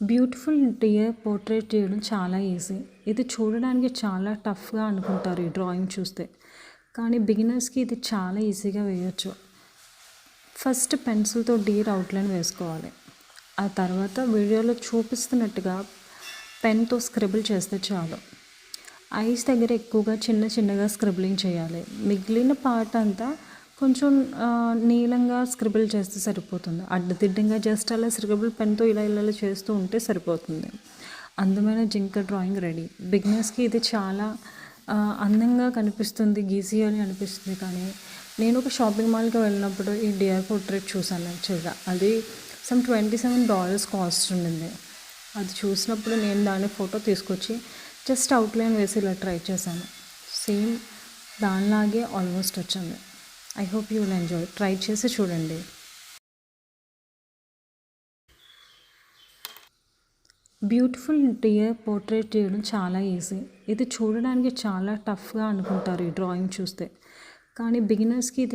Beautiful dear portrait చేయడం చాలా easy. ఇది చూడడానికి చాలా టఫ్గా అనుకుంటారు ఈ డ్రాయింగ్ చూస్తే, కానీ బిగినర్స్కి ఇది చాలా ఈజీగా వేయచ్చు. ఫస్ట్ పెన్సిల్తో డీర్ అవుట్లైన్ వేసుకోవాలి. ఆ తర్వాత వీడియోలో చూపిస్తున్నట్టుగా పెన్తో స్క్రిబుల్ చేస్తే చాలు. ఐస్ దగ్గర ఎక్కువగా చిన్న చిన్నగా స్క్రిబ్లింగ్ చేయాలి. మిగిలిన పార్ట్ అంతా కొంచెం నీలంగా స్క్రిబుల్ చేస్తే సరిపోతుంది. అడ్డదిడ్డంగా జస్ట్ అలా స్క్రిబుల్ పెన్తో ఇలా ఇలా చేస్తూ ఉంటే సరిపోతుంది. అందమైన జింక డ్రాయింగ్ రెడీ. బిగినర్స్కి ఇది చాలా అందంగా కనిపిస్తుంది, ఈజీ అనిపిస్తుంది. కానీ నేను ఒక షాపింగ్ మాల్కి వెళ్ళినప్పుడు ఈ డియర్ పోర్ట్రేట్ చూసాను. యాక్చువల్గా అది సమ్ $27 కాస్ట్ ఉండింది. అది చూసినప్పుడు నేను దాని ఫోటో తీసుకొచ్చి జస్ట్ అవుట్లైన్ వేసి ఇలా ట్రై చేశాను. సేమ్ దానిలాగే ఆల్మోస్ట్ వచ్చింది. I hope you will enjoy. Try చేసి చూడండి. బ్యూటిఫుల్ డియర్ పోర్ట్రేట్ చేయడం చాలా ఈజీ. ఇది చూడడానికి చాలా టఫ్గా అనుకుంటారు ఈ డ్రాయింగ్ చూస్తే, కానీ బిగినర్స్కి ఇది